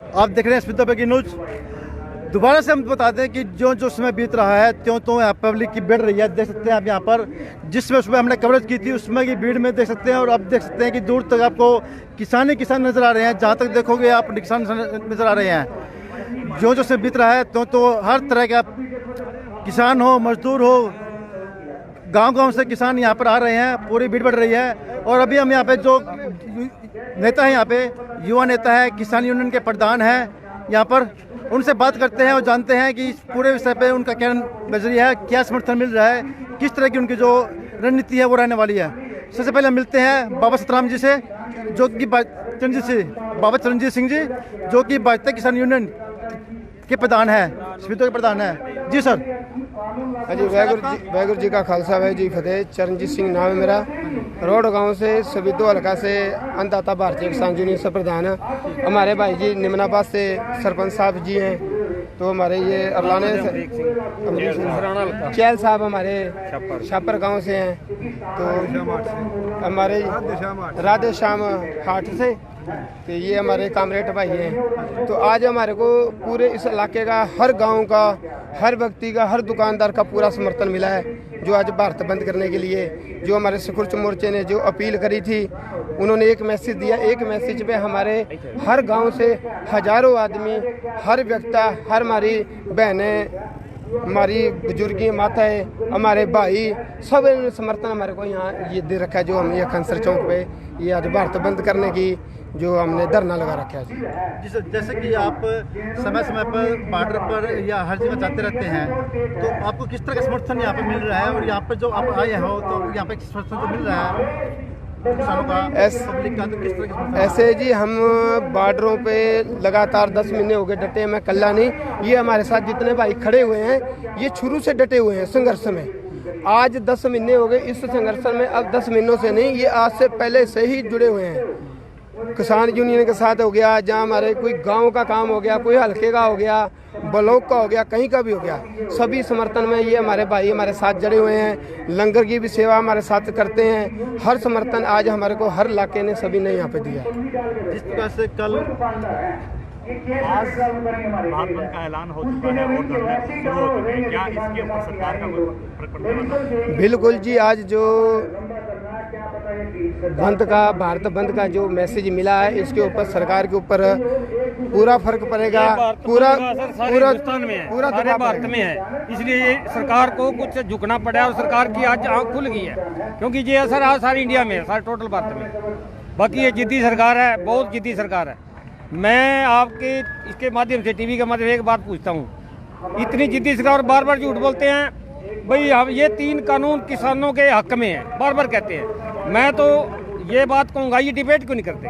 आप देख रहे हैं स्मिता की न्यूज। दोबारा से हम बता दें कि जो जो समय बीत रहा है त्यों तो यहाँ पब्लिक की बढ़ रही है। देख सकते हैं आप यहाँ पर जिसमें उसमें हमने कवरेज की थी उसमें की भीड़ में देख सकते हैं। और अब देख सकते हैं कि दूर तक आपको किसान ही किसान नजर आ रहे हैं। जहाँ तक देखोगे आप किसान नजर आ रहे हैं। जो जो समय बीत रहा है त्यों तो हर तरह का किसान हो, मजदूर हो, गांव-गांव से किसान यहाँ पर आ रहे हैं। पूरी भीड़ बढ़ रही है। और अभी हम यहाँ पे जो नेता है, यहाँ पे युवा नेता है, किसान यूनियन के प्रधान हैं, यहाँ पर उनसे बात करते हैं और जानते हैं कि इस पूरे विषय पे उनका क्या नजरिया है, क्या समर्थन मिल रहा है, किस तरह की उनकी जो रणनीति है वो रहने वाली है। सबसे पहले मिलते हैं बाबा सतराम जी से, जो कि बाबा चरणजीत सिंह जी, जो कि भारतीय किसान यूनियन के प्रधान है, समिति के प्रधान है। जी सर। हाँ जी, वाहगुरु जी का खालसा वाहगुरु जी फतेह। चरणजीत सिंह नाम है मेरा। रोड गांव से सबिदो हल्का से अन्नदाता भारतीय किसान यूनियन से प्रधान है। हमारे भाई जी निमनाबाद से सरपंच साहब जी हैं। तो हमारे ये अरलाने चैल साहब हमारे छापर गांव से हैं। तो हमारे राधे श्याम हाट से, तो ये हमारे कामरेड भाई हैं। तो आज हमारे को पूरे इस इलाके का, हर गांव का, हर व्यक्ति का, हर दुकानदार का पूरा समर्थन मिला है। जो आज भारत बंद करने के लिए जो हमारे सिकुर्च मोर्चे ने जो अपील करी थी, उन्होंने एक मैसेज दिया। एक मैसेज पे हमारे हर गांव से हजारों आदमी, हर व्यक्ति, हर हमारी बहनें, हमारी बुजुर्गी माताएं, हमारे भाई, सब ने समर्थन हमारे को यहाँ ये दे रखा है। जो हम ये खनसर चौक पे ये आज भारत बंद करने की जो हमने धरना लगा रखा है जी सर। जैसे कि आप समय समय पर बॉर्डर पर या हर जगह जाते रहते हैं, तो आपको किस तरह का समर्थन यहाँ पे मिल रहा है? और यहाँ पे जो आप आए हो तो यहाँ पे समर्थन तो मिल रहा है किसानों का, पब्लिक का, तो किस तरह का? ऐसे जी हम बॉर्डरों पे लगातार 10 महीने हो गए डटे। मैं कल्ला नहीं, ये हमारे साथ जितने भाई खड़े हुए हैं ये शुरू से डटे हुए हैं संघर्ष में। आज 10 महीने हो गए इस संघर्ष में। अब 10 महीनों से नहीं, ये आज से पहले से ही जुड़े हुए हैं। किसान यूनियन के साथ हो गया, जहाँ हमारे कोई गांव का काम हो गया, कोई हल्के का हो गया, ब्लॉक का हो गया, कहीं का भी हो गया, सभी समर्थन में ये हमारे भाई हमारे साथ जुड़े हुए हैं। लंगर की भी सेवा हमारे साथ करते हैं। हर समर्थन आज हमारे को हर इलाके ने सभी ने यहाँ पे दिया। जिस तरह से कल आज भारत बंद का ऐलान हो चुका है और धरने शुरू हो चुके हैं, क्या इसके ऊपर सरकार का कोई प्रतिक्रिया? बिल्कुल जी, आज जो बंद का, भारत बंद का जो मैसेज मिला है, इसके ऊपर सरकार के ऊपर पूरा फर्क पड़ेगा। पूरा हिंदुस्तान में है, पूरा भारत में है, इसलिए ये सरकार को कुछ झुकना पड़ा और सरकार की आज आँख खुल गई है, क्योंकि ये असर आज सारी इंडिया में है, सारे टोटल भारत में। बाकी ये जिद्दी सरकार है, बहुत जिद्दी सरकार है। मैं आपके इसके माध्यम से, टीवी के माध्यम से एक बात पूछता हूँ, इतनी जिद्दी सरकार बार बार झूठ बोलते हैं भाई हम ये 3 कानून किसानों के हक में है, बार बार कहते हैं। मैं तो ये बात कहूँगा, ये डिबेट क्यों नहीं करते?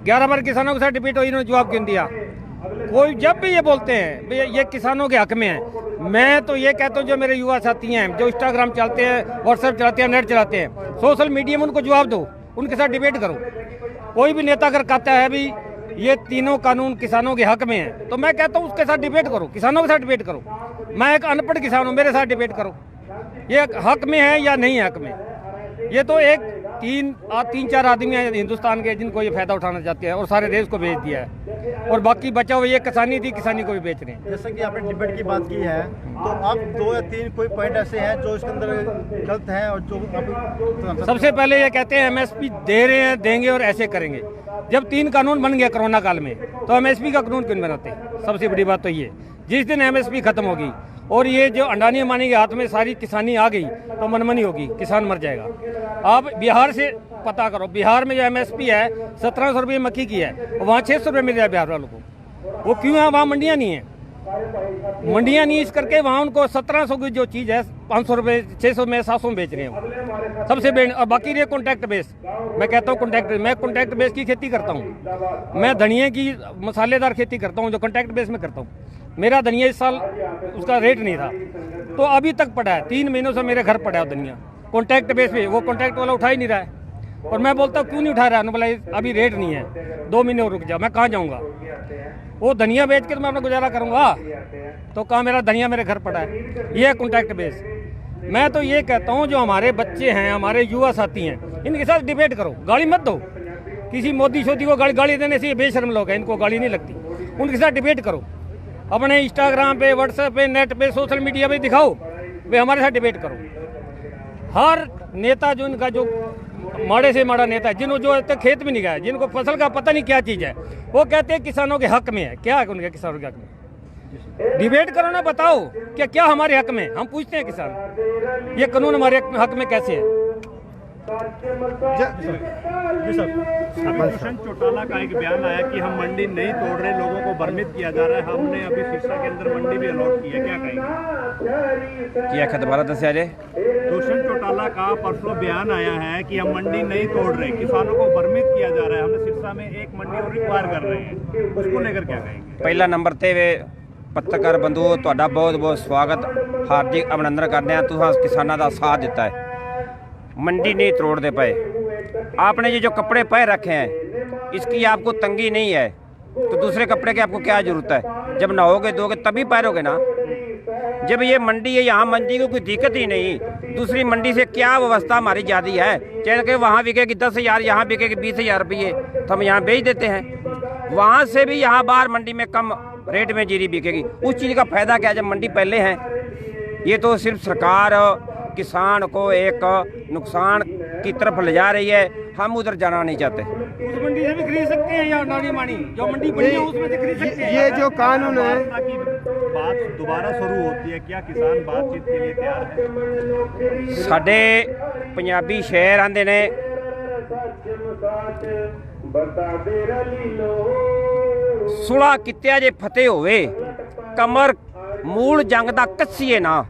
11 बार किसानों के साथ डिबेट हुई, इन्होंने जवाब क्यों दिया? कोई जब भी ये बोलते हैं भाई ये किसानों के हक में है, मैं तो ये कहता हूँ जो मेरे युवा साथी हैं, जो इंस्टाग्राम चलाते हैं, व्हाट्सएप चलाते हैं, नेट चलाते हैं, सोशल मीडिया में उनको जवाब दो, उनके साथ डिबेट करो। कोई भी नेता अगर कहता है भी ये 3 कानून किसानों के हक में है, तो मैं कहता हूँ उसके साथ डिबेट करो, किसानों के साथ डिबेट करो। मैं एक अनपढ़ किसान हूँ, मेरे साथ डिबेट करो, ये हक में है या नहीं है हक में। ये तो एक 3-4 आदमी हैं हिंदुस्तान के जिनको ये फायदा उठाना चाहते हैं और सारे देश को बेच दिया है, और बाकी बचा हुआ ये किसानी थी, किसानी को भी बेच रहे हैं। जैसे कि आपने डिबेट की बात की है, तो आप 2 या 3 कोई पॉइंट ऐसे हैं जो इसके अंदर गलत हैं और जो आप... सबसे पहले ये कहते हैं एमएसपी दे रहे हैं, देंगे और ऐसे करेंगे। जब 3 कानून बन गया कोरोना काल में, तो एमएसपी का कानून क्यों बनाते? सबसे बड़ी बात तो ये, जिस दिन एमएसपी खत्म होगी और ये जो अंडानी अंबानी के हाथ में सारी किसानी आ गई, तो मनमानी होगी, किसान मर जाएगा। आप बिहार से पता करो, बिहार में जो एमएसपी है 1700 रुपये मक्की की है, वहाँ 600 रुपये मिल रहा है बिहार वालों को। वो क्यों है? वहाँ मंडियाँ नहीं है, मंडियाँ नहीं, इस करके वहाँ उनको 1700 की जो चीज़ है 500 रुपये, 600 में, 700 में बेच रहे हैं सबसे बेन। और बाकी ये कॉन्ट्रैक्ट बेस, मैं कहता हूँ कॉन्ट्रैक्ट, मैं कॉन्ट्रैक्ट बेस की खेती करता हूँ। मैं धनिया की मसालेदार खेती करता हूँ, जो कॉन्ट्रैक्ट बेस में करता हूँ। मेरा धनिया इस साल उसका रेट नहीं था, तो अभी तक पड़ा है, 3 महीनों से मेरे घर पड़ा है धनिया कॉन्ट्रैक्ट बेस पे। वो कॉन्ट्रैक्ट वाला उठा ही नहीं रहा है, और मैं बोलता हूँ क्यों नहीं उठा रहा है? बोला अभी रेट नहीं है, 2 महीने और रुक जाओ। मैं कहाँ जाऊँगा? वो धनिया बेच के तो मैं अपना गुजारा करूँगा, तो कहाँ मेरा धनिया मेरे घर पड़ा है? ये है कॉन्ट्रैक्ट बेस। मैं तो ये कहता हूँ जो हमारे बच्चे हैं, हमारे युवा साथी हैं, इनके साथ डिबेट करो, गाली मत दो। किसी मोदी शोदी को गाली देने से ये बेशर्म लोग हैं, इनको गाली नहीं लगती। उनके साथ डिबेट करो, अपने इंस्टाग्राम पे, व्हाट्सएप पे, नेट पे, सोशल मीडिया पे दिखाओ, वे हमारे साथ डिबेट करो। हर नेता जो इनका जो माड़े से माड़ा नेता है, जिन्होंने जो आज तक खेत भी नहीं गया, जिनको फसल का पता नहीं क्या चीज़ है, वो कहते हैं किसानों के हक में है। क्या है उनके किसानों के हक में? डिबेट करो ना, बताओ क्या क्या हमारे हक में। हम पूछते हैं किसान, ये कानून हमारे हक में कैसे है? जी सर, अभी दुष्यंत चौटाला का एक बयान आया कि हम मंडी नहीं तोड़ रहे, लोगों को भ्रमित किया जा रहा है, हमने अभी सिरसा के अंदर मंडी भी अलॉट की है, क्या कहेंगे? क्या है दोबारा दस जाए? दुष्यंत चौटाला का परसों बयान आया है कि हम मंडी नहीं तोड़ रहे, किसानों को भ्रमित किया जा रहा है, हमने सिरसा में एक मंडी और रिक्वायर कर रहे हैं, उसको लेकर क्या कहेंगे? पहला नंबर ते वे पत्रकार बंधुओं तुहाडा बहुत बहुत स्वागत, हार्दिक अभिनंदन करते हैं। तुहां किसानों का साथ दिता है, मंडी नहीं तोड़ते पे। आपने ये जो कपड़े पहन रखे हैं इसकी आपको तंगी नहीं है तो दूसरे कपड़े की आपको क्या जरूरत है? जब नहाओगे धोगे तभी पहनोगे ना। जब ये मंडी है, यहाँ मंडी को कोई दिक्कत ही नहीं, दूसरी मंडी से क्या व्यवस्था हमारी ज़्यादा है? चाहे कि वहाँ बिकेगी 10,000, यहाँ बिकेगी 20,000 रुपये, तो हम यहाँ बेच देते हैं। वहाँ से भी यहाँ बाहर मंडी में कम रेट में जीरी बिकेगी, उस चीज़ का फायदा क्या जब मंडी पहले है? ये तो सिर्फ सरकार किसान को एक नुकसान की तरफ ले जा रही है, हम उधर जाना नहीं चाहते। उस मंडी से भी खरीद सकते हैं या नानी मानी जो मंडी बनी है उसमें से खरीद सकते हैं। ये जो कानून है, ताकि बात दोबारा शुरू होती है, क्या किसान बातचीत के लिए तैयार है? साडे पंजाबी शेर आंदे ने, सुलह कित्या जे फतेह होवे, कमर मूल जंग दा कस्सीए ना।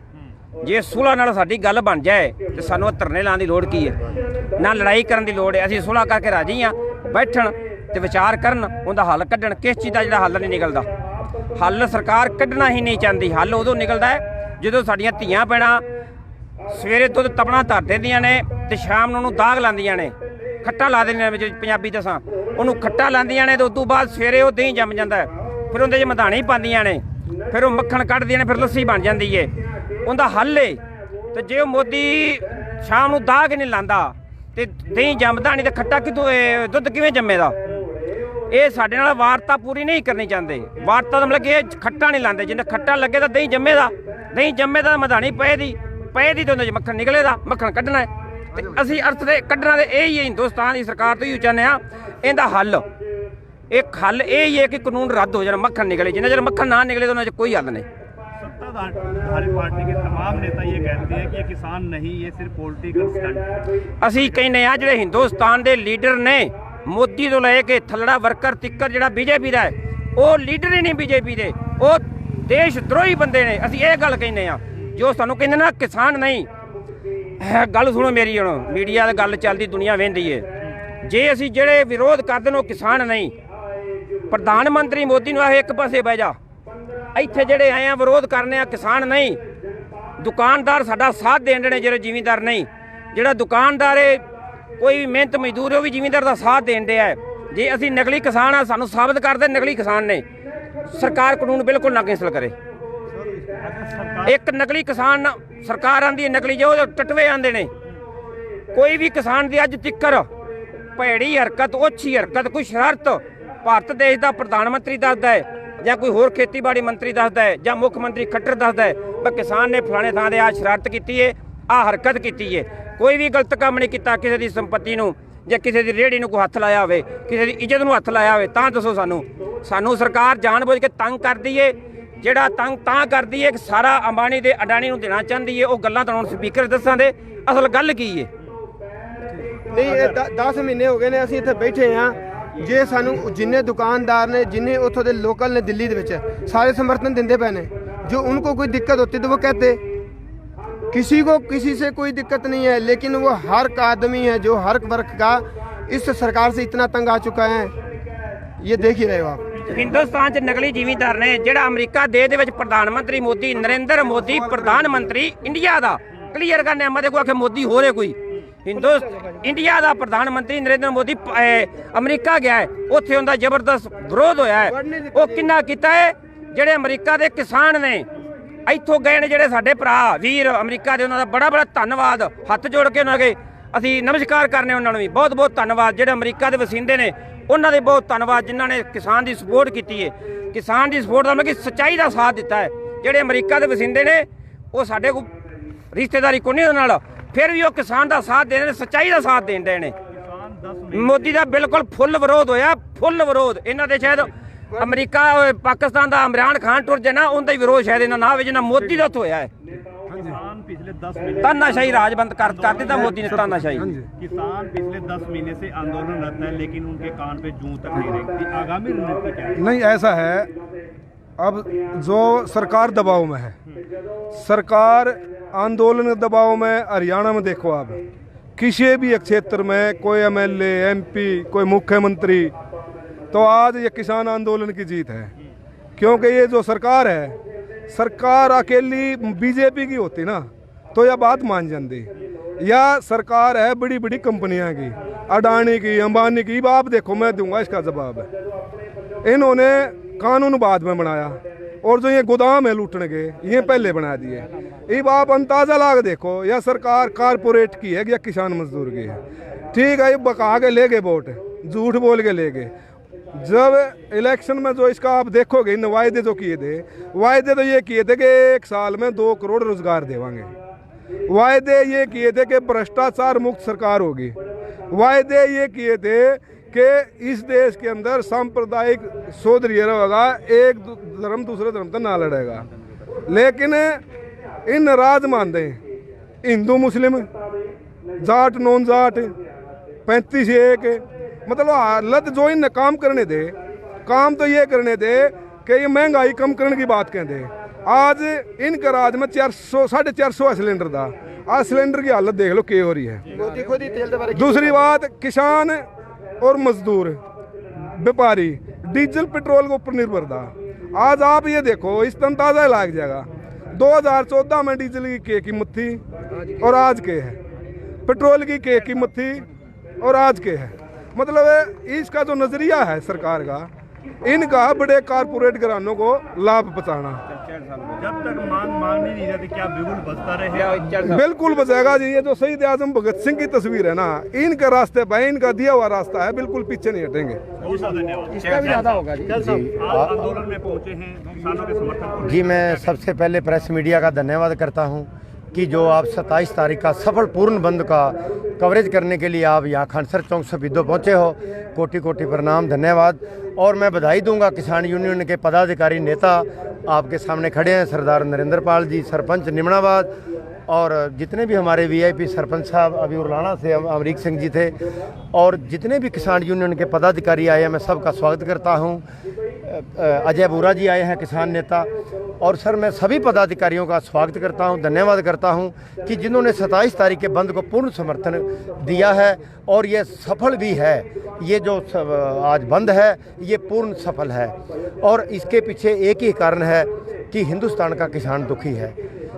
जे सुलह नाल साडी गल बन जाए तो सानू धरने लाने की लोड़ की है, ना लड़ाई करने की लोड़ है। असीं सुलह करके राजी हाँ, बैठण ते विचार करन, उनका हल कढ़न। किस चीज़ का जिहड़ा हल नहीं निकलदा, हल सरकार कढ़ना ही नहीं चाहती। हल उदों निकलदा है जदों साडीआं धीआं भैणां सवेरे दुੱਧ तपना धर दिंदियां ने ते शाम नूं उहनूं दाग लांदियां ने, खट्टा ला दिंदियां ने। पंजाबी दसां उहनूं खट्टा लांदियां ने ते उस तों बाद सवेरे वो दही जम जांदा है, फिर उहदे च मधाणी पांदियां ने, फिर वो मक्खण कढ़दियां ने, फिर लस्सी बन जाती है। उनका हल है तो जे मोदी शाम नूं दाग नहीं लांदा ते दही जमदा नहीं, तो खट्टा कितों दुੱਧ किवें जम्मेगा? ये साडे नाल वार्ता पूरी नहीं करनी चाहते। वार्ता तो मतलब कि खट्टा नहीं लाते, जिन्हें खट्टा लगे तो दही जम्मेगा, दही जम्मेगा मधाणी पएदी तो उहदे च मक्खण निकलेगा, मक्खण कढ़ना है। तो असीं अर्थ दे कढ़ना तो यही है, हिंदुस्तान की सरकार तो यही चाहते हैं। इहदा हल एक हल यही है कि कानून रद्द हो जाए, मक्खण निकले। जिन्हें चर मक्खण ना निकले तो उन्हें कोई हल नहीं। सत्ताधारी पार्टी के तमाम नेता ये कहते हैं कि ये किसान नहीं, ये सिर्फ पॉलिटिकल स्टंट है। असीं कहने आ जिहड़े हिंदुस्तान के लीडर ने, मोदी तो लैके थल्लड़ा वर्कर तिक्कर जिहड़ा बीजेपी का है, वो लीडर ही नहीं बीजेपी के, वो देश द्रोही बंदे ने। असीं ये गल कहने आ, जो सानूं कहंदे ना किसान नहीं। गल सुनो मेरी, हुण मीडिया दी गल चलदी, दुनिया वेंदी है। जे असीं जिहड़े विरोध करदे ने किसान नहीं, प्रधानमंत्री मोदी नूं आखे एक पासे बह जा, ਇੱਥੇ ਜਿਹੜੇ ਆਏ ਆ ਵਿਰੋਧ ਕਰਨੇ ਆ ਕਿਸਾਨ नहीं, दुकानदार साडा साथ देंदे ने, ਜਿਹੜੇ ਜ਼ਿਮੀਂਦਾਰ नहीं। ਜਿਹੜਾ दुकानदार है कोई भी मेहनत मजदूर है, वो भी ਜ਼ਿਮੀਂਦਾਰ ਦਾ साथ देंदे है। जे ਅਸੀਂ नकली किसान आ, सानू साबित कर दे नकली किसान ने, सरकार कानून बिल्कुल ना कैंसल करे। एक नकली किसान सरकार आंदी है, नकली जो टटवे आंदे ने। कोई भी किसान की अज तिक्कर भैड़ी हरकत, ओछी हरकत, कोई शरारत भारत देश का प्रधानमंत्री दसदा है, ਜਾਂ कोई होर खेतीबाड़ी मंत्री दसदा है, ਜਾਂ मुख मंत्री खट्टर दसदा है मैं किसान ने फलाने थां ते आ शरारत की है, आ हरकत की है। कोई भी गलत काम नहीं किया, किसी की संपत्ति नूं ਜਾਂ किसी की रेहड़ी नूं कोई हत्थ लाया होवे, किसी की इज्जत नूं हत्थ लाया होवे, तां दसो सानू सरकार जानबूझ के तंग करदी है। ਜਿਹੜਾ तंग तां करदी है कि सारा अंबानी ते अडानी नूं देना चाहती है। वो गल्लां तां हुण स्पीकर दस्सां दे, असल गल की है? नहीं 10 महीने हो गए ने ਅਸੀਂ ਇੱਥੇ ਬੈਠੇ ਹਾਂ। ਜੇ ਸਾਨੂੰ जिन्ने दुकानदार ने, जिन्ने उतों के लोकल ने दिल्ली दे विच सारे समर्थन देंदे पे ने। जो उनको कोई दिक्कत होती तो वो कहते, किसी को किसी से कोई दिक्कत नहीं है, लेकिन वो हर आदमी है जो हर वर्ग का इस सरकार से इतना तंग आ चुका है, ये देख ही रहे हो आप। हिंदुस्तान च नकली ਜ਼ਿਮੀਂਦਾਰ ने, ਜਿਹੜਾ अमरीका देश ਦੇ ਵਿੱਚ प्रधानमंत्री मोदी, नरेंद्र मोदी प्रधानमंत्री इंडिया का क्लीयर करने मत को आखे मोदी हो रहे कोई इंडिया का प्रधानमंत्री नरेंद्र मोदी अमरीका गया है, उत्थे उनका जबरदस्त विरोध होया है। वो किन्ना कीता है, जेडे अमरीका के किसान ने इत्थों गए ने, जेडे साडे भरा वीर अमरीका दे, उन्हां दा बड़ा बड़ा धन्नवाद, हत्थ जोड़ के उन्हां अगे असीं नमस्कार करने उन्हां नूं भी बहुत बहुत धन्नवाद। जेडे अमरीका दे वसिंदे ने ਉਹਨਾਂ ਦੇ ਬਹੁਤ ਧੰਨਵਾਦ ਜਿਨ੍ਹਾਂ ਨੇ ਕਿਸਾਨ ਦੀ ਸਪੋਰਟ ਕੀਤੀ ਹੈ। ਕਿਸਾਨ ਦੀ ਸਪੋਰਟ ਦਾ ਮਤਲਬ ਕਿ ਸੱਚਾਈ ਦਾ ਸਾਥ ਦਿੱਤਾ ਹੈ। ਜਿਹੜੇ ਅਮਰੀਕਾ ਦੇ ਵਸਿੰਦੇ ਨੇ ਉਹ ਸਾਡੇ ਕੋਲ ਰਿਸ਼ਤੇਦਾਰੀ ਕੋਈ ਨਹੀਂ ਉਹਨਾਂ ਨਾਲ, ਫਿਰ ਵੀ ਉਹ ਕਿਸਾਨ ਦਾ ਸਾਥ ਦੇ ਰਹੇ ਨੇ, ਸੱਚਾਈ ਦਾ ਸਾਥ ਦੇਣ ਰਹੇ ਨੇ। ਮੋਦੀ ਦਾ ਬਿਲਕੁਲ ਫੁੱਲ ਵਿਰੋਧ ਹੋਇਆ, ਫੁੱਲ ਵਿਰੋਧ। ਇਹਨਾਂ ਦੇ ਸ਼ਾਇਦ ਅਮਰੀਕਾ ਪਾਕਿਸਤਾਨ ਦਾ ਇਮਰਾਨ ਖਾਨ ਟੁਰ ਜੇ ਨਾ, ਉਹਦਾ ਹੀ ਵਿਰੋਧ ਸ਼ਾਇਦ ਇਹਨਾਂ ਨਾ ਹੋਵੇ ਜਿੰਨਾ ਮੋਦੀ ਦਾ ਹੋਇਆ ਹੈ। किसान पिछले 10 महीने तानाशाही राज बंद कर देता मोदी ने, तानाशाही। किसान पिछले 10 महीने से आंदोलन रहता है, लेकिन उनके कान पे जूं तक नहीं रहती। आगामी रणनीति क्या है? नहीं, ऐसा है, अब जो सरकार दबाव में है, सरकार आंदोलन के दबाव में, हरियाणा में देखो आप किसी भी एक क्षेत्र में कोई MLA MP कोई मुख्यमंत्री, तो आज ये किसान आंदोलन की जीत है। क्योंकि ये जो सरकार है, सरकार अकेली बीजेपी की होती ना तो यह बात मान जाती। या सरकार है बड़ी बड़ी कंपनियां की, अडानी की, अंबानी की। अब आप देखो, मैं दूंगा इसका जवाब। इन्होंने कानून बाद में बनाया और जो ये गोदाम है लूटने के, ये पहले बना दिए। अब आप अंदाजा लाग देखो, यह सरकार कारपोरेट की है या किसान मजदूर की है। ठीक है, ये बका के ले गए वोट, झूठ बोल के ले गए। जब इलेक्शन में जो इसका आप देखोगे, इन वायदे जो किए थे, वायदे तो ये किए थे कि 1 साल में 2 करोड़ रोजगार देवांगे। वायदे ये किए थे कि भ्रष्टाचार मुक्त सरकार होगी। वायदे ये किए थे कि इस देश के अंदर सांप्रदायिक सौदर्य होगा, एक धर्म दूसरे धर्म से ना लड़ेगा। लेकिन इन राज मानते हिंदू मुस्लिम, जाट नॉन जाट, 35-1, मतलब हालत जो इन काम करने दे, काम तो ये करने दे कि ये महंगाई कम करने की बात कहते हैं। आज इनका राज में 400-450 है सिलेंडर था। आज सिलेंडर की हालत देख लो क्या हो रही है। दूसरी बात, किसान और मजदूर व्यापारी डीजल पेट्रोल के ऊपर निर्भर था। आज आप ये देखो, इस अंदाजा लाग जाएगा 2014 में डीजल की क्या कीमत थी और आज के है, पेट्रोल की क्या कीमत थी और आज के है। मतलब इसका जो नजरिया है सरकार का, इनका बड़े कारपोरेट घरानों को लाभ पहुंचाना। जब तक मांग नहीं जाती, क्या बिल्कुल बचता रहे? बिल्कुल बचेगा जी। ये जो शहीद आजम भगत सिंह की तस्वीर है ना, इनका रास्ते पे, इनका दिया हुआ रास्ता है, बिल्कुल पीछे नहीं हटेंगे। बहुत सारा धन्यवाद। इसका भी ज्यादा होगा जी। आज आंदोलन में पहुंचे हैं, किसानों के समर्थन जी। मैं सबसे पहले प्रेस मीडिया का धन्यवाद करता हूं कि जो आप 27 तारीख का सफल पूर्ण बंद का कवरेज करने के लिए आप यहाँ खनसर चौक से बिद्दो पहुँचे हो। कोटि कोटि प्रणाम, धन्यवाद। और मैं बधाई दूंगा किसान यूनियन के पदाधिकारी नेता आपके सामने खड़े हैं, सरदार नरेंद्र पाल जी, सरपंच निमणाबाद, और जितने भी हमारे VIP सरपंच साहब अभी उरलाना से अमरीक सिंह जी थे, और जितने भी किसान यूनियन के पदाधिकारी आए हैं, मैं सबका स्वागत करता हूं। अजय बोरा जी आए हैं, किसान नेता। और सर, मैं सभी पदाधिकारियों का स्वागत करता हूं, धन्यवाद करता हूं कि जिन्होंने 27 तारीख के बंद को पूर्ण समर्थन दिया है, और ये सफल भी है। ये जो आज बंद है ये पूर्ण सफल है, और इसके पीछे एक ही कारण है कि हिंदुस्तान का किसान दुखी है।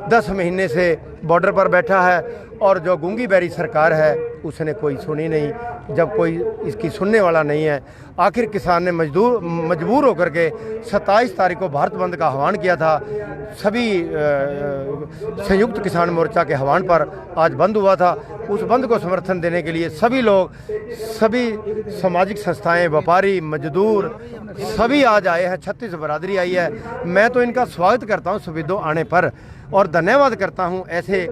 10 महीने से बॉर्डर पर बैठा है, और जो गूंगी बैरी सरकार है उसने कोई सुनी नहीं। जब कोई इसकी सुनने वाला नहीं है, आखिर किसान ने मजबूर होकर के 27 तारीख को भारत बंद का आह्वान किया था। सभी संयुक्त किसान मोर्चा के आह्वान पर आज बंद हुआ था। उस बंद को समर्थन देने के लिए सभी लोग, सभी सामाजिक संस्थाएं, व्यापारी, मजदूर सभी आज आए हैं। 36 बरादरी आई है। मैं तो इनका स्वागत करता हूं सुविधो आने पर, और धन्यवाद करता हूं ऐसे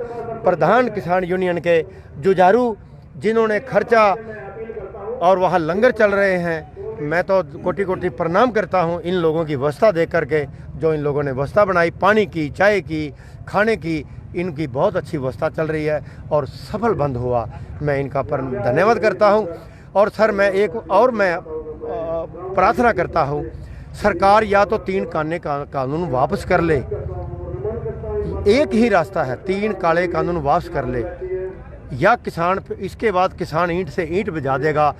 प्रधान किसान यूनियन के जुझारू जिन्होंने खर्चा, और वहाँ लंगर चल रहे हैं। मैं तो कोटि कोटि प्रणाम करता हूं इन लोगों की व्यवस्था देख करके, जो इन लोगों ने व्यवस्था बनाई, पानी की, चाय की, खाने की, इनकी बहुत अच्छी व्यवस्था चल रही है और सफल बंद हुआ। मैं इनका धन्यवाद करता हूं। और सर, मैं एक और प्रार्थना करता हूं, सरकार या तो 3 काले कानून वापस कर ले। एक ही रास्ता है, 3 काले कानून वापस कर ले, या किसान इसके बाद किसान ईंट से ईंट बजा देगा।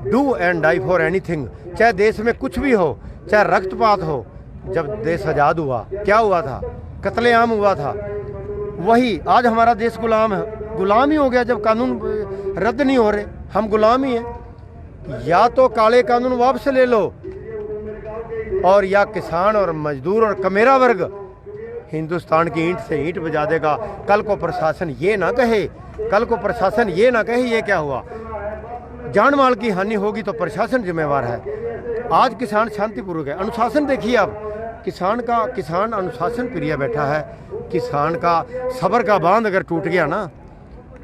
Do and die for anything, चाहे देश में कुछ भी हो, चाहे रक्तपात हो। जब देश आज़ाद हुआ क्या हुआ था? कत्लेआम हुआ था। वही आज हमारा देश गुलाम है, गुलाम ही हो गया। जब कानून रद्द नहीं हो रहे, हम गुलाम ही हैं। या तो काले कानून वापस ले लो, और या किसान और मजदूर और कमेरा वर्ग हिंदुस्तान की ईंट से ईंट बजा देगा। कल को प्रशासन ये ना कहे, कल को प्रशासन ये ना कहे ये क्या हुआ। जान माल की हानि होगी तो प्रशासन जिम्मेवार है। आज किसान शांतिपूर्वक है। अनुशासन देखिए आप, किसान अनुशासन प्रिय बैठा है। किसान का सब्र का बांध अगर टूट गया ना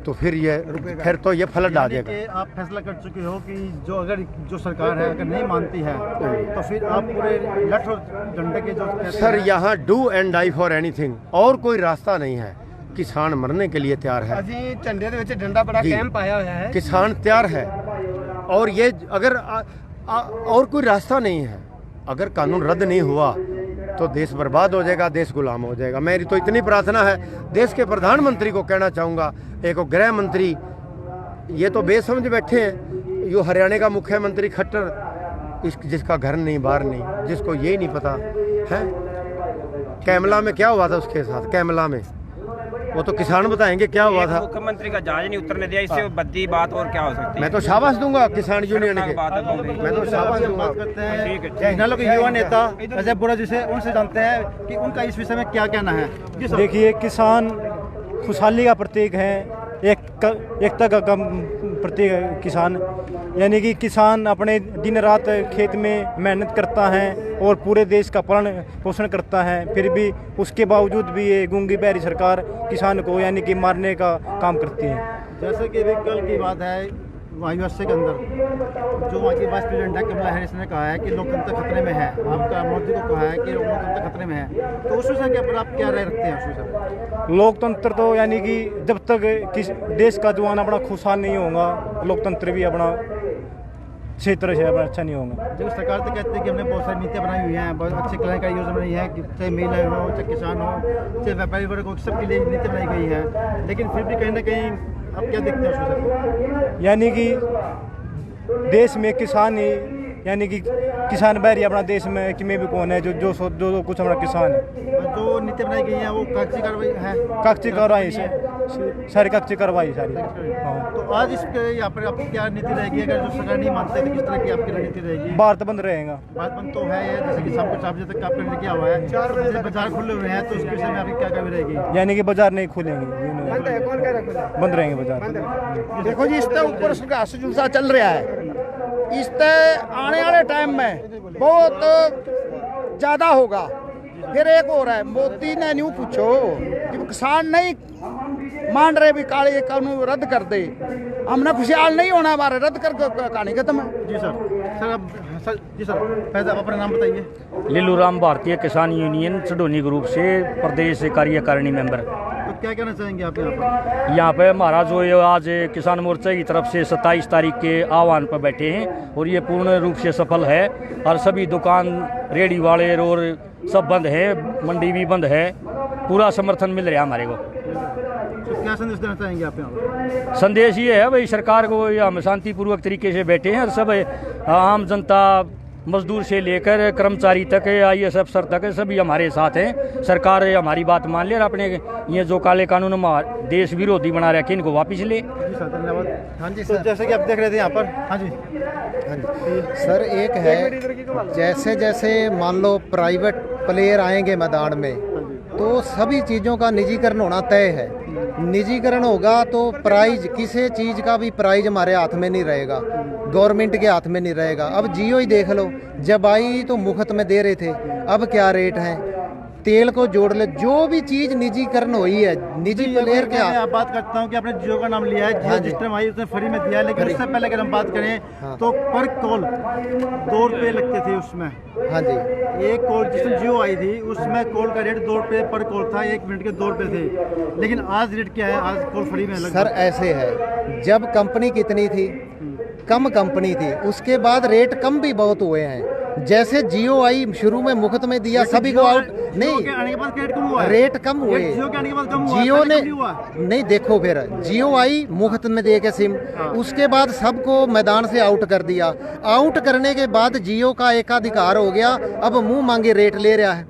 तो फिर तो ये फलट आ जाएगा। आप फैसला कर चुके हो कि जो सरकार है अगर नहीं मानती है तो फिर आप पूरे लठ और डंडे के जो सर यहाँ do and die for anything, और कोई रास्ता नहीं है। किसान मरने के लिए तैयार है। अजी झंडे ਦੇ ਵਿੱਚ ਡੰਡਾ बड़ा कैंप आया हुआ है। किसान तैयार है और ये अगर और कोई रास्ता नहीं है। अगर कानून रद्द नहीं हुआ तो देश बर्बाद हो जाएगा, देश गुलाम हो जाएगा। मेरी तो इतनी प्रार्थना है, देश के प्रधानमंत्री को कहना चाहूँगा, एक गृह मंत्री ये तो बेसमझ बैठे हैं। यो हरियाणा का मुख्यमंत्री खट्टर, जिसका घर नहीं बाहर नहीं, जिसको ये नहीं पता है कैमला में क्या हुआ था उसके साथ। कैमला में वो तो किसान बताएंगे क्या हुआ था। मुख्यमंत्री का जहाज नहीं उतरने दिया, इससे बद्दी बात और क्या हो सकती है। मैं तो शाबाश दूंगा किसान यूनियन के, मैं तो शाबाश दूंगा। बात करते हैं इनेलो के युवा नेता अजय बोरा जिसे उनसे जानते हैं कि उनका इस विषय में क्या कहना है। देखिए, किसान खुशहाली का प्रतीक है, एकता का प्रतीक है किसान। यानी कि किसान अपने दिन रात खेत में मेहनत करता है और पूरे देश का पालन पोषण करता है, फिर भी उसके बावजूद भी ये गूंगी बहरी सरकार किसान को यानी कि मारने का काम करती है। जैसे कि अभी कल की बात है वहाँ यूएसए के अंदर जो वहाँ की वाइस प्रेसिडेंट है कमला हैरिस ने कहा है कि लोकतंत्र खतरे में है। आपका मोदी को कहा है कि लोकतंत्र खतरे में है, तो उस विषय के ऊपर आप क्या राय रखते हैं? उस विषय लोकतंत्र तो यानी कि जब तक किस देश का जवान अपना खुशहाल नहीं होगा, लोकतंत्र भी अपना सही तरह से अच्छा नहीं होगा। जब सरकार तो कहते हैं कि हमने बहुत सारी नीतियाँ बनाई हुई हैं, बहुत अच्छी कल्याणकारी योजना बनाई है कि चाहे महिलाएं हो, चाहे किसान हो, चाहे व्यापारी वर्ग हो, सबके लिए नीति बनाई गई है। लेकिन फिर भी कहीं ना कहीं आप क्या देखते हैं उस विषय? यानी कि देश में किसान ही यानी कि किसान बहरी अपना देश में कि में भी कौन है जो कुछ हमारा किसान है। जो नीति बनाई गई है वो कागजी कार्रवाई है, कागजी कार्रवाई से सारी कागजी कार्रवाई सारी। हाँ, तो आज इस यहाँ पर आपकी क्या नीति रहेगी? अगर जो सरकार नहीं मानते तो किस तरह की आपकी रणनीति रहेगी? भारत बंद रहेगा। भारत बंद तो है, जैसे कि शाम को 4 बजे तक आपका निर्णय किया हुआ है, जैसे बाजार खुले हुए हैं, तो उसके विषय में आपकी क्या कार्रवाई रहेगी? यानी कि बाजार नहीं खुलेंगे, बंद रहेंगे बाजार। देखो जी, इसके ऊपर संघर्ष जुलसा चल रहा है, इससे आने वाले टाइम में बहुत ज़्यादा होगा। फिर एक और है, मोदी ने न्यू पूछो कि किसान नहीं मान रहे भी काले कानून रद्द कर दे, हमने खुशहाल नहीं होना, हमारे रद्द कर कहानी खत्म है। जी सर अब जी सर पहले आप अपना नाम बताइए। लीलू राम, भारतीय किसान यूनियन सडोनी ग्रुप से प्रदेश कार्यकारिणी मेंबर। तो क्या कहना चाहेंगे आप यहाँ पर? यहाँ पे हमारा जो ये आज किसान मोर्चा की तरफ से 27 तारीख के आह्वान पर बैठे हैं और ये पूर्ण रूप से सफल है और सभी दुकान रेडी वाले और सब बंद है, मंडी भी बंद है, पूरा समर्थन मिल रहा है हमारे को। तो क्या संदेश देना चाहेंगे आप यहाँ पर? संदेश ये है भाई, सरकार को हम शांतिपूर्वक तरीके से बैठे हैं और सब आम जनता मजदूर से लेकर कर्मचारी तक, IAS अफसर तक सभी हमारे साथ हैं। सरकार हमारी बात मान ले और अपने ये जो काले कानून देश विरोधी बना रखे इनको वापस ले। जी सर धन्यवाद। हाँ जी सर, जैसे कि आप देख रहे थे यहाँ पर। हाँ जी सर, एक है जैसे जैसे मान लो प्राइवेट प्लेयर आएंगे मैदान में तो सभी चीज़ों का निजीकरण होना तय है। निजीकरण होगा तो प्राइज, किसी चीज़ का भी प्राइज हमारे हाथ में नहीं रहेगा, गवर्नमेंट के हाथ में नहीं रहेगा। अब जियो ही देख लो, जब आई तो मुफ्त में दे रहे थे, अब क्या रेट है, तेल को जोड़ ले, जो भी चीज निजीकरण हुई है निजी प्लेयर के। आप बात करता हूँ कि आपने जियो का नाम लिया है, जियो जिस टाइम आई उसने फ्री में दिया, लेकिन उससे पहले अगर हम बात करें तो पर कॉल 2 रुपये लगते थे उसमें। हाँ जी, एक कॉल जिस टाइम जियो आई थी उसमें कॉल का रेट 2 रुपये पर कॉल था, 1 मिनट के 2 रुपये थे, लेकिन आज रेट क्या है? आज कॉल फ्री में सर ऐसे है, जब कंपनी कितनी थी, कम कंपनी थी, उसके बाद रेट कम भी बहुत हुए हैं। जैसे जियो आई शुरू में मुफ्त में दिया सभी को, आउट नहीं रेट कम हुए, जियो ने नहीं, देखो फिर जियो आई मुफ्त में दे के सिम, उसके बाद सबको मैदान से आउट कर दिया, आउट करने के बाद जियो का एकाधिकार हो गया, अब मुंह मांगे रेट ले रहा है,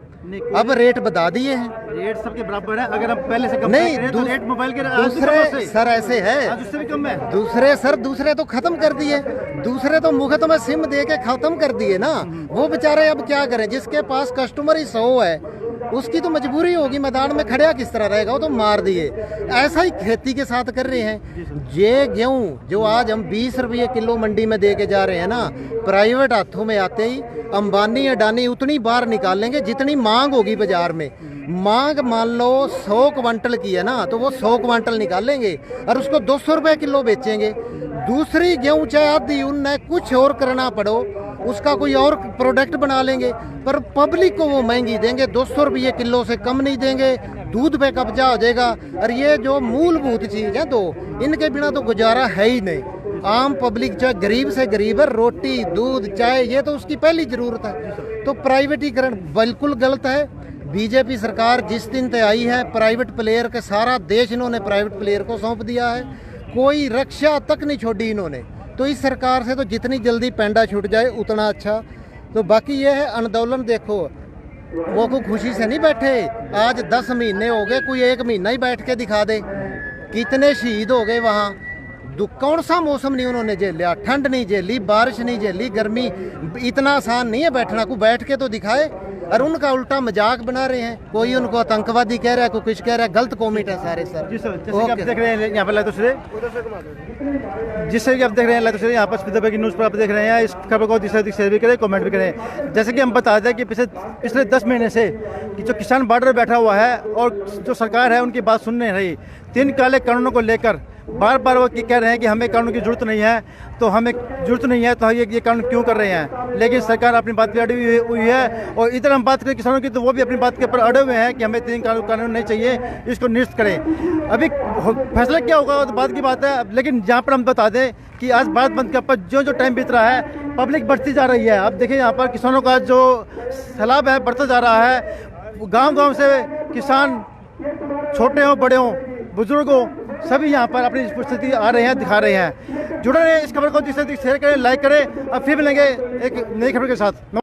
अब रेट बता दिए हैं, रेट सबके बराबर है। अगर हम पहले से कम नहीं करें तो रेट मोबाइल के दूसरे सर ऐसे है, उससे भी कम है। दूसरे तो खत्म कर दिए, दूसरे तो मुफ्त में सिम दे के खत्म कर दिए ना, वो बेचारे अब क्या करें, जिसके पास कस्टमर ही 100 है उसकी तो मजबूरी होगी, मैदान में खड़ा किस तरह रहेगा, वो तो मार दिए। ऐसा ही खेती के साथ कर रहे हैं। ये गेहूँ जो आज हम 20 रुपये किलो मंडी में दे के जा रहे हैं ना, प्राइवेट हाथों में आते ही अंबानी अडानी उतनी बार निकालेंगे जितनी मांग होगी बाजार में। मांग मान लो 100 क्विंटल की है ना, तो वो 100 क्विंटल निकालेंगे और उसको 200 रुपये किलो बेचेंगे। दूसरी गेहूँ चाहे आधी उन्हें कुछ और करना पड़ो, उसका कोई और प्रोडक्ट बना लेंगे, पर पब्लिक को वो महंगी देंगे, 200 रुपये किलो से कम नहीं देंगे। दूध पे कब्जा हो जाएगा। और ये जो मूलभूत चीज़ है, तो इनके बिना तो गुजारा है ही नहीं। आम पब्लिक चाहे गरीब से गरीब है, रोटी दूध चाय ये तो उसकी पहली ज़रूरत है। तो प्राइवेटीकरण बिल्कुल गलत है। बीजेपी सरकार जिस दिन से आई है, प्राइवेट प्लेयर के सारा देश इन्होंने प्राइवेट प्लेयर को सौंप दिया है, कोई रक्षा तक नहीं छोड़ी इन्होंने। तो इस सरकार से तो जितनी जल्दी पैंडा छूट जाए उतना अच्छा। तो बाकी ये है आंदोलन, देखो वो को खुशी से नहीं बैठे। आज 10 महीने हो गए, कोई 1 महीना ही बैठ के दिखा दे कितने शहीद हो गए वहाँ। कौन सा मौसम नहीं उन्होंने झेलिया, ठंड नहीं झेली, बारिश नहीं झेली, गर्मी। इतना आसान नहीं है बैठना, को बैठ के तो दिखाए। और उनका उल्टा मजाक बना रहे हैं, कोई उनको आतंकवादी कह रहा है, कोई कुछ कह रहा है। गलत कॉमेंट है सारे सर। जैसे कि आप देख रहे हैं यहाँ पर जिससे कि आप देख रहे हैं यहाँ पर स्पीड की न्यूज़ पर आप देख रहे हैं। इस खबर को जिससे शेयर भी करें, कमेंट भी करें। जैसे कि हम बता दें कि पिछले 10 महीने से कि जो किसान बॉर्डर बैठा हुआ है और जो सरकार है उनकी बात सुन नहीं रही। 3 काले कानूनों को लेकर बार बार वो कह रहे हैं कि हमें कानून की जरूरत नहीं है, तो हमें जरूरत नहीं है तो ये कानून क्यों कर रहे हैं। लेकिन सरकार अपनी बात पे अड़ी हुई है। और इधर हम बात करें किसानों की, तो वो भी अपनी बात के ऊपर अड़े हुए हैं कि हमें 3 कानून नहीं चाहिए, इसको निरस्त करें। अभी फैसला क्या होगा तो बात की बात है। लेकिन यहाँ पर हम बता दें कि आज भारत बंद के ऊपर जो टाइम बीत रहा है, पब्लिक बढ़ती जा रही है। अब देखिए यहाँ पर किसानों का जो सैलाब है बढ़ता जा रहा है। गाँव से किसान, छोटे हों बड़े हों बुजुर्ग हो, सभी यहाँ पर अपनी उपस्थिति आ रहे हैं, दिखा रहे हैं। जुड़े रहे इस खबर को जिससे शेयर करें, लाइक करें। अब फिर मिलेंगे एक नई खबर के साथ।